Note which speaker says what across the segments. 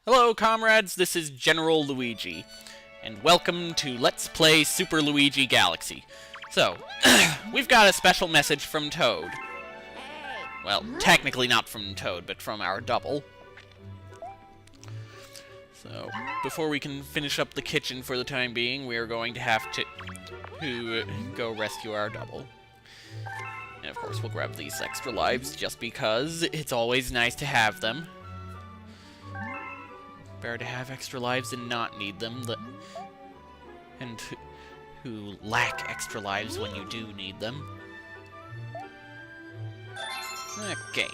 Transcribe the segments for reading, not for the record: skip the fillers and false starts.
Speaker 1: Hello, comrades, this is General Luigi, and welcome to Let's Play Super Luigi Galaxy. So, we've got a special message from Toad. Well, technically not from Toad, but from our double. So, before we can finish up the kitchen for the time being, we are going to have to go rescue our double. And of course, we'll grab these extra lives just because it's always nice to have them. Better to have extra lives than not need them, and who lack extra lives when you do need them. Okay.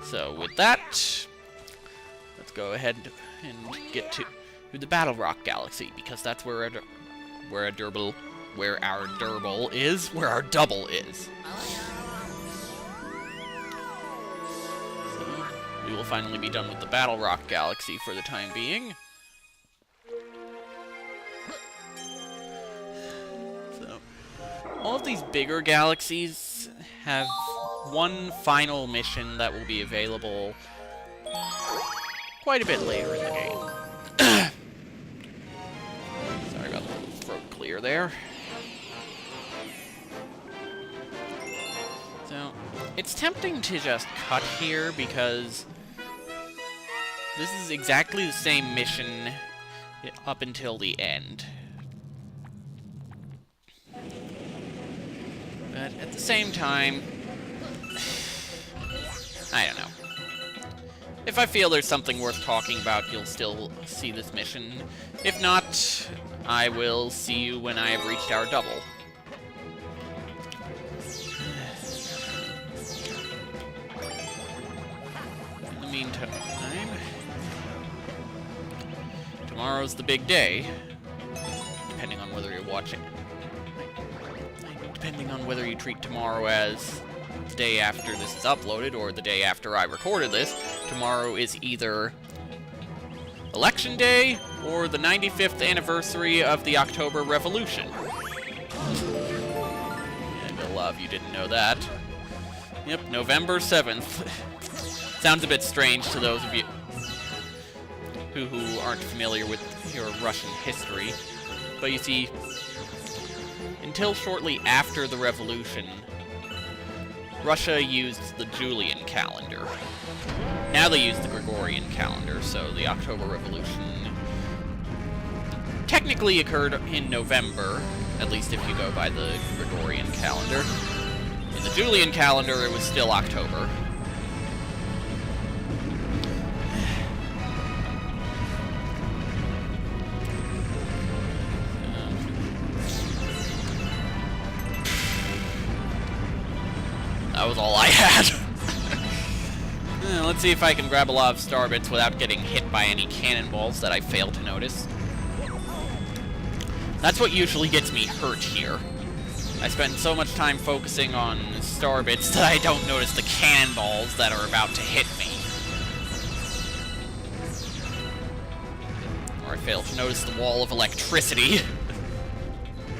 Speaker 1: So with that, let's go ahead and get to the Battle Rock Galaxy, because that's where our double is. We will finally be done with the Battle Rock Galaxy for the time being. So, all of these bigger galaxies have one final mission that will be available quite a bit later in the game. Sorry about the throat clear there. So, it's tempting to just cut here because this is exactly the same mission up until the end. But at the same time, I don't know. If I feel there's something worth talking about, you'll still see this mission. If not, I will see you when I have reached our double. In the meantime, tomorrow's the big day, depending on whether you're watching. Depending on whether you treat tomorrow as the day after this is uploaded or the day after I recorded this, tomorrow is either Election Day or the 95th anniversary of the October Revolution. And a lot of you didn't know that. Yep, November 7th. Sounds a bit strange to those of you who aren't familiar with your Russian history. But you see, until shortly after the revolution, Russia used the Julian calendar. Now they use the Gregorian calendar, so the October Revolution technically occurred in November, at least if you go by the Gregorian calendar. In the Julian calendar, it was still October. That was all I had. Let's see if I can grab a lot of Stah Wabbits without getting hit by any cannonballs that I fail to notice. That's what usually gets me hurt here. I spend so much time focusing on Stah Wabbits that I don't notice the cannonballs that are about to hit me. Or I fail to notice the wall of electricity.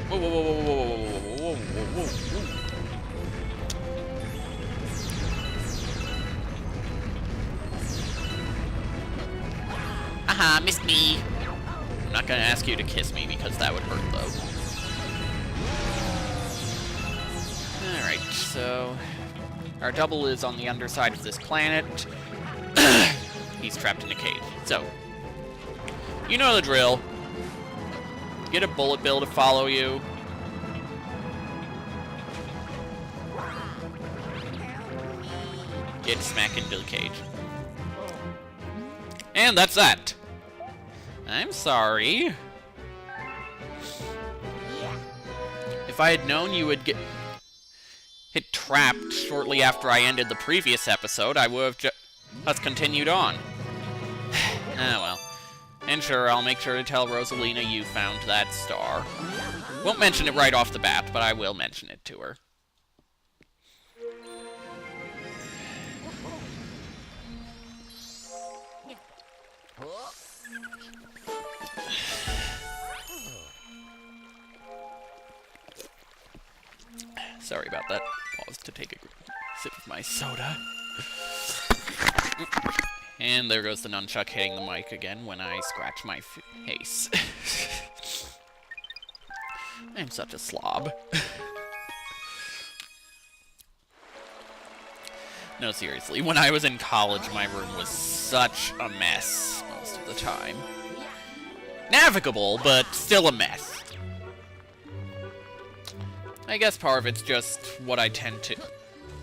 Speaker 1: Whoa, whoa, whoa, whoa, whoa, whoa, whoa, whoa, whoa, whoa. Haha, missed me. I'm not gonna ask you to kiss me because that would hurt, though. Alright, so our double is on the underside of this planet. He's trapped in a cage. So, you know the drill. Get a bullet bill to follow you. Get smacked into the cage. And that's that. I'm sorry. If I had known you would get hit trapped shortly after I ended the previous episode, I would have just continued on. Ah, well. And sure, I'll make sure to tell Rosalina you found that star. Won't mention it right off the bat, but I will mention it to her. Sorry about that. Pause to take a sip of my soda. And there goes the nunchuck hitting the mic again when I scratch my face. I'm such a slob. No, seriously, when I was in college, my room was such a mess most of the time. Navigable, but still a mess. I guess part of it's just what I tend to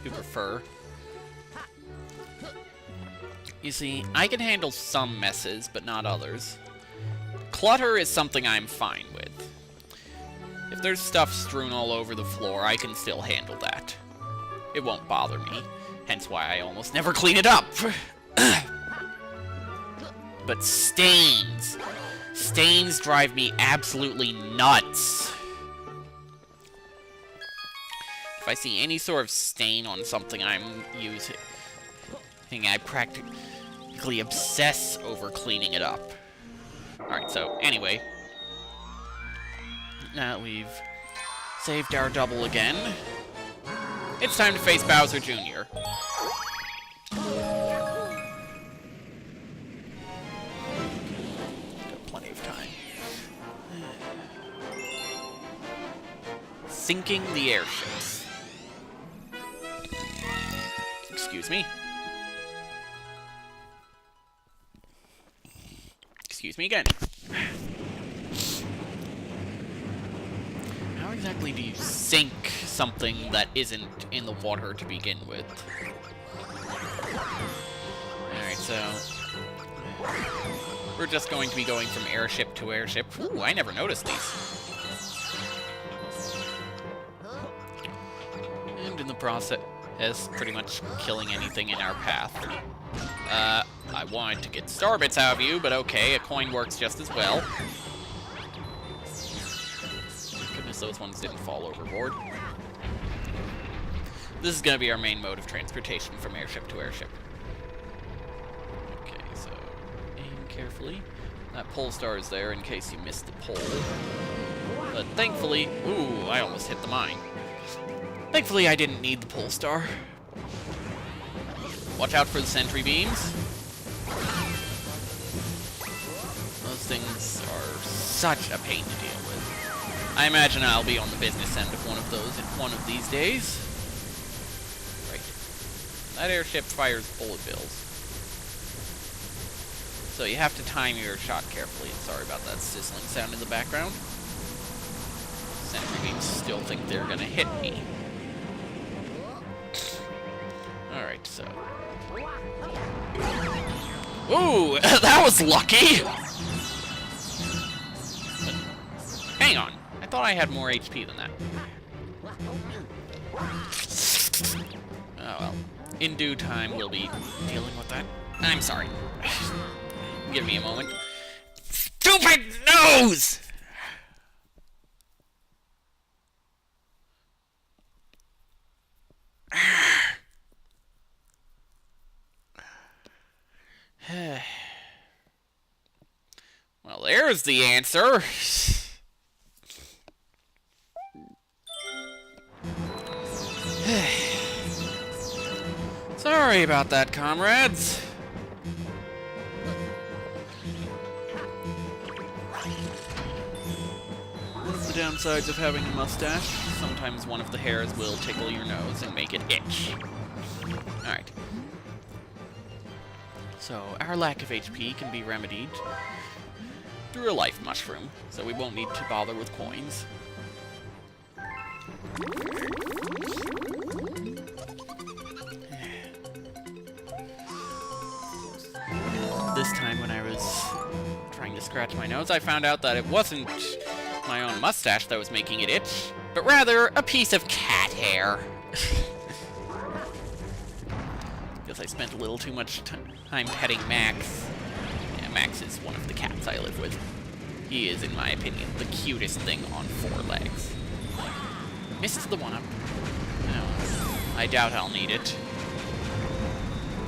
Speaker 1: prefer. You see, I can handle some messes, but not others. Clutter is something I'm fine with. If there's stuff strewn all over the floor, I can still handle that. It won't bother me, hence why I almost never clean it up. But stains. Stains drive me absolutely nuts. If I see any sort of stain on something I'm using, I practically obsess over cleaning it up. Alright, so anyway, now we've saved our double again. It's time to face Bowser Jr. Got plenty of time. Sinking the airships. Excuse me. Excuse me again. How exactly do you sink something that isn't in the water to begin with? Alright, so we're just going to be going from airship to airship. Ooh, I never noticed these. And in the process, pretty much killing anything in our path. I wanted to get Stah Wabbits out of you, but okay, a coin works just as well. Goodness, those ones didn't fall overboard. This is going to be our main mode of transportation from airship to airship. Okay, so aim carefully. That pole star is there in case you missed the pole. But thankfully... Ooh, I almost hit the mine. Thankfully, I didn't need the pole star. Watch out for the sentry beams. Those things are such a pain to deal with. I imagine I'll be on the business end of one of those one of these days. Right. That airship fires bullet bills. So you have to time your shot carefully. Sorry about that sizzling sound in the background. Sentry beams still think they're gonna hit me. Alright, so... Ooh, that was lucky! But, hang on. I thought I had more HP than that. Oh well. In due time, we'll be dealing with that. I'm sorry. Give me a moment. Stupid nose! Well, there's the answer. Sorry about that, comrades. What's the downsides of having a mustache? Sometimes one of the hairs will tickle your nose and make it itch. Alright. So, our lack of HP can be remedied through a life mushroom, so we won't need to bother with coins. This time when I was trying to scratch my nose, I found out that it wasn't my own mustache that was making it itch, but rather a piece of cat hair. Guess I spent a little too much time petting Max. Yeah, Max is one of the cats I live with. He is, in my opinion, the cutest thing on 4 legs. Missed the one-up. No, I doubt I'll need it.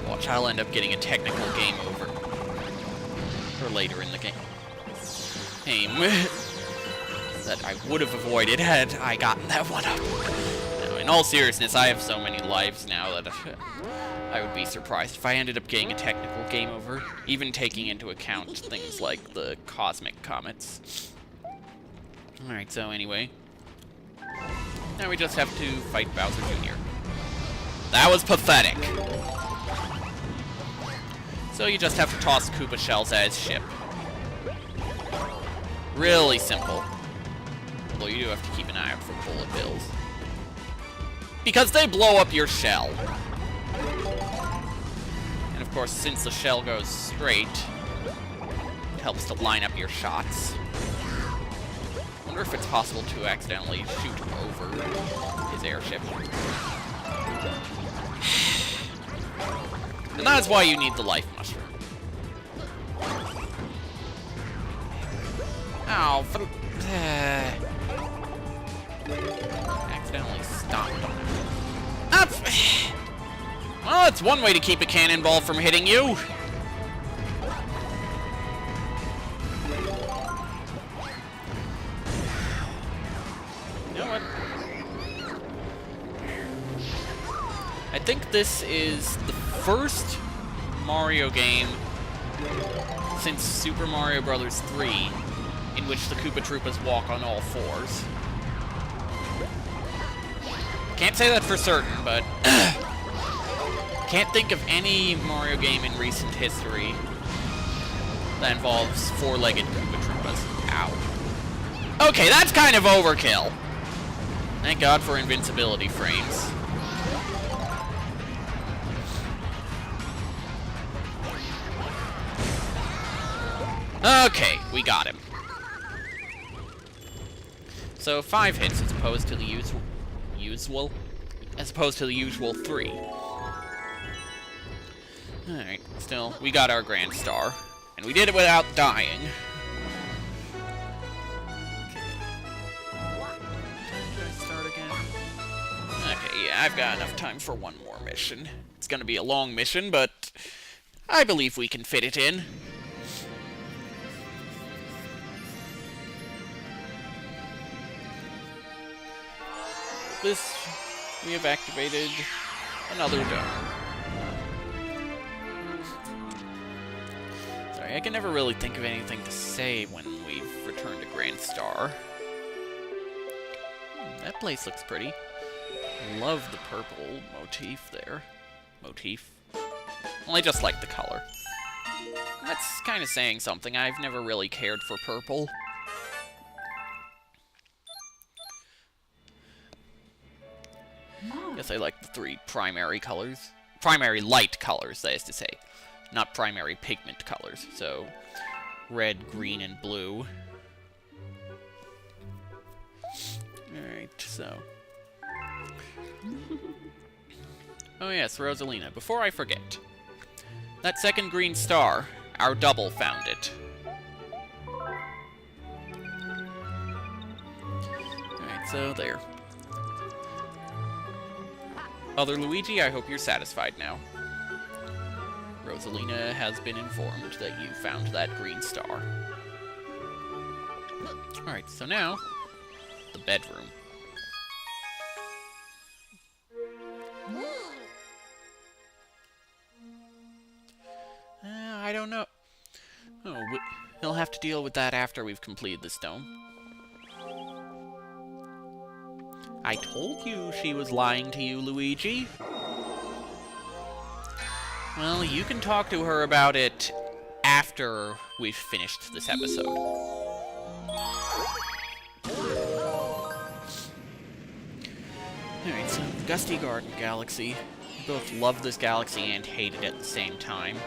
Speaker 1: Watch, I'll end up getting a technical game over. Or later in the game. That I would have avoided had I gotten that one-up. No, in all seriousness, I have so many lives now that I would be surprised if I ended up getting a technical game over, even taking into account things like the cosmic comets. Alright, so anyway. Now we just have to fight Bowser Jr. That was pathetic! So you just have to toss Koopa shells at his ship. Really simple. Although you do have to keep an eye out for bullet bills. Because they blow up your shell. And of course, since the shell goes straight, it helps to line up your shots. I wonder if it's possible to accidentally shoot over his airship. And that's why you need the life mushroom. Ow, accidentally stomped on him. Up! Well, that's one way to keep a cannonball from hitting you. You know what? I think this is the first Mario game since Super Mario Bros. 3 in which the Koopa Troopas walk on all fours. Can't say that for certain, but can't think of any Mario game in recent history that involves four-legged Koopa Troopas. Ow. Okay, that's kind of overkill. Thank God for invincibility frames. Okay, we got him. So 5 hits as opposed to the usual 3. Alright, still, we got our Grand Star. And we did it without dying. Should I start again? Okay, yeah, I've got enough time for one more mission. It's gonna be a long mission, but I believe we can fit it in. This, we have activated another dome. Sorry, I can never really think of anything to say when we've returned to Grand Star. That place looks pretty. Love the purple motif there. Well, I just like the color. That's kind of saying something. I've never really cared for purple. Guess I like the 3 primary colors. Primary light colors, that is to say. Not primary pigment colors. So, red, green, and blue. Alright, so. Oh yes, Rosalina. Before I forget. That second green star, our double found it. Alright, so there. Other Luigi, I hope you're satisfied now. Rosalina has been informed that you found that green star. Alright, so now, the bedroom. I don't know. Oh, he'll have to deal with that after we've completed this dome. I told you she was lying to you, Luigi. Well, you can talk to her about it after we've finished this episode. Alright, so Gusty Garden Galaxy. We both love this galaxy and hate it at the same time.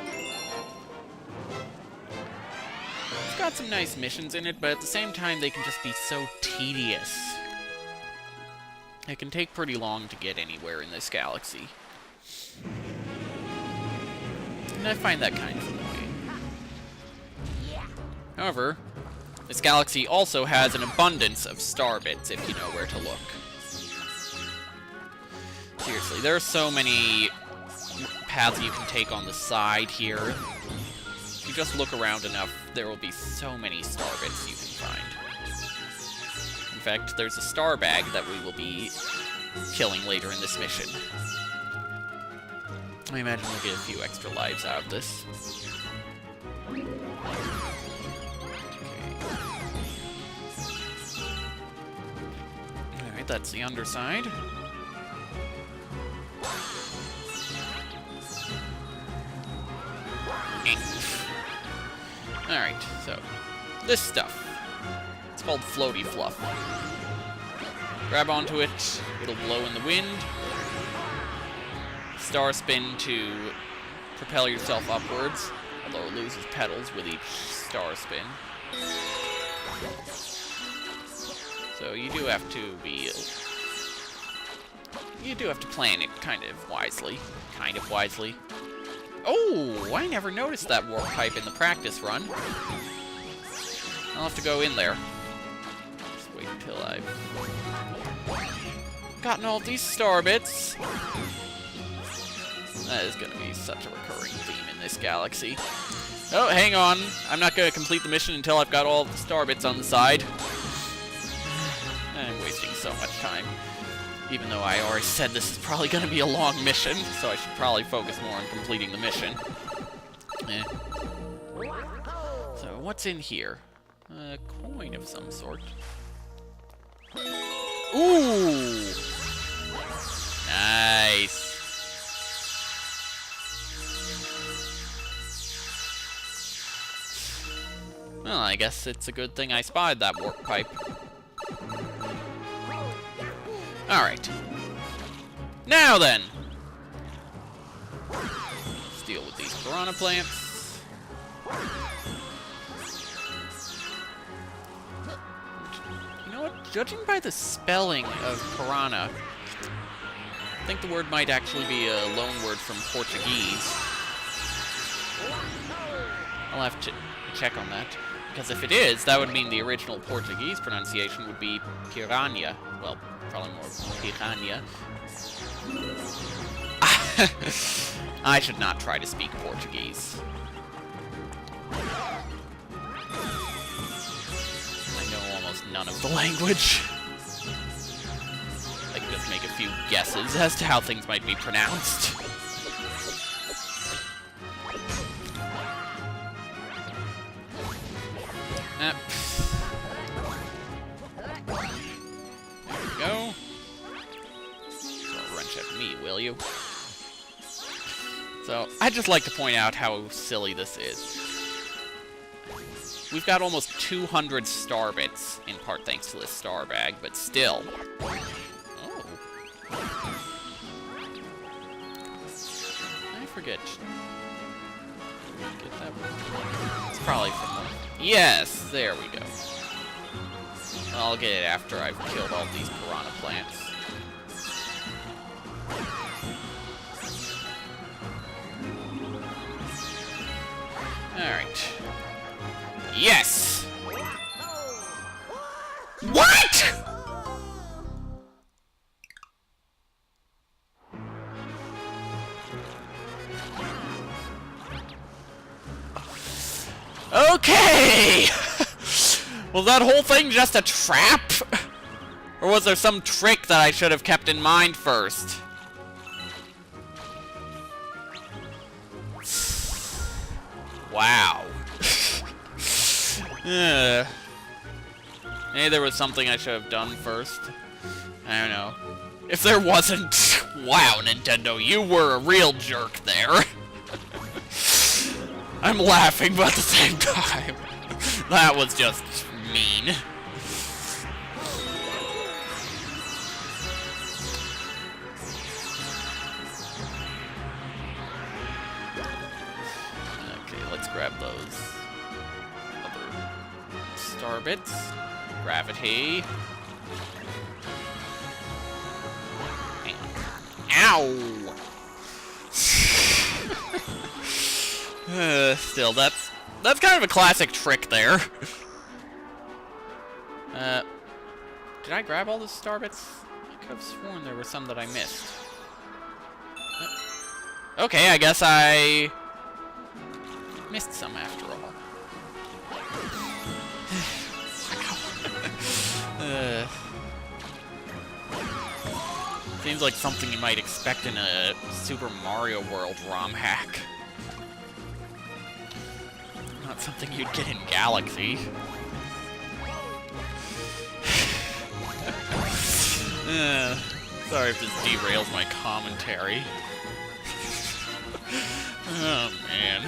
Speaker 1: It's got some nice missions in it, but at the same time they can just be so tedious. It can take pretty long to get anywhere in this galaxy. And I find that kind of annoying. However, this galaxy also has an abundance of star bits if you know where to look. Seriously, there are so many paths you can take on the side here. If you just look around enough, there will be so many star bits you can find. In fact, there's a star bag that we will be killing later in this mission. I imagine we'll get a few extra lives out of this. Okay. Alright, that's the underside. Alright, so this stuff. It's called Floaty Fluff. Grab onto it, it'll blow in the wind. Star spin to propel yourself upwards, although it loses petals with each star spin. So you do have to be... You do have to plan it kind of wisely. Oh, I never noticed that warp pipe in the practice run. I'll have to go in there. Just wait until I've gotten all these star bits. That is going to be such a recurring theme in this galaxy. Oh, hang on. I'm not going to complete the mission until I've got all the star bits on the side. I'm wasting so much time. Even though I already said this is probably going to be a long mission, so I should probably focus more on completing the mission. So, what's in here? A coin of some sort. Ooh! Nice. Well, I guess it's a good thing I spied that warp pipe. Alright. Now then! Let's deal with these piranha plants. You know what? Judging by the spelling of piranha, I think the word might actually be a loan word from Portuguese. I'll have to check on that. Because if it is, that would mean the original Portuguese pronunciation would be piranha. Well, probably more piranha. I should not try to speak Portuguese. I know almost none of the language. I can just make a few guesses as to how things might be pronounced. There we go. Throw a wrench at me, will you? So, I'd just like to point out how silly this is. We've got almost 200 star bits, in part thanks to this star bag, but still. Oh. I forget. Get that one. It's probably from... Yes, there we go. I'll get it after I've killed all these piranha plants. Alright. Yes! What?! Okay! Was that whole thing just a trap? Or was there some trick that I should have kept in mind first? Wow. Maybe there was something I should have done first. I don't know. If there wasn't, wow, Nintendo, you were a real jerk there. I'm laughing, but at the same time, that was just mean. Okay, let's grab those other star bits. Gravity. Ow! Still, that's kind of a classic trick there. Did I grab all the star bits? I could have sworn there were some that I missed. Okay, I guess I missed some after all. Seems like something you might expect in a Super Mario World ROM hack. Not something you'd get in Galaxy. Sorry if this derails my commentary. Oh, man.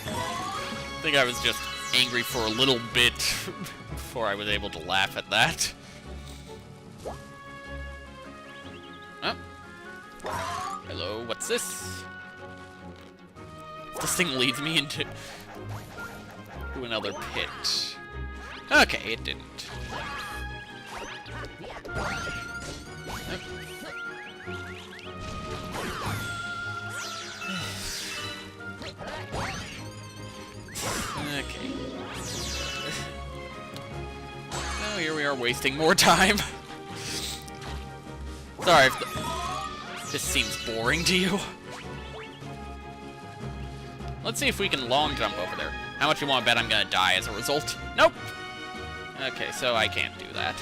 Speaker 1: I think I was just angry for a little bit before I was able to laugh at that. Oh. Hello, what's this? This thing leads me into another pit. Okay, it didn't. Okay. Oh, here we are wasting more time. Sorry if this seems boring to you. Let's see if we can long jump over there. How much you want to bet I'm gonna die as a result? Nope! Okay, so I can't do that.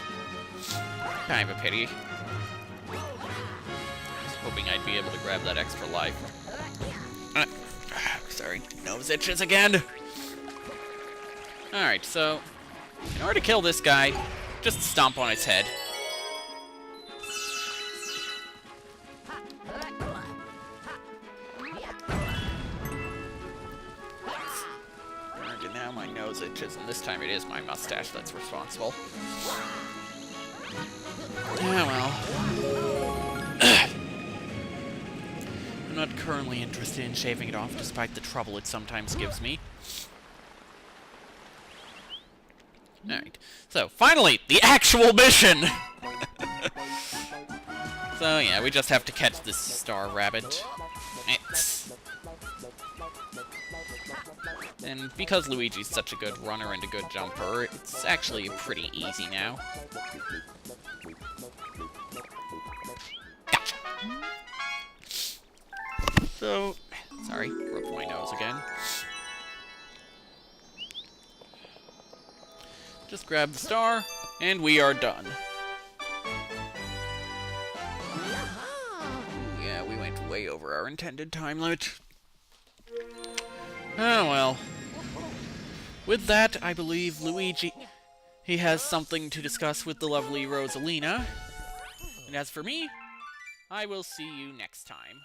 Speaker 1: Kind of a pity. I was hoping I'd be able to grab that extra life. Sorry, nose itches again! Alright, so in order to kill this guy, just stomp on his head. And now my nose itches, and this time it is my mustache that's responsible. Yeah, well. I'm not currently interested in shaving it off, despite the trouble it sometimes gives me. Alright, so finally, the actual mission! So yeah, we just have to catch this Stah Wabbit. And because Luigi's such a good runner and a good jumper, it's actually pretty easy now. Gotcha! So, sorry, broke my nose again. Just grab the star, and we are done. Yeah, we went way over our intended time limit. Oh well. With that, I believe Luigi, he has something to discuss with the lovely Rosalina. And as for me, I will see you next time.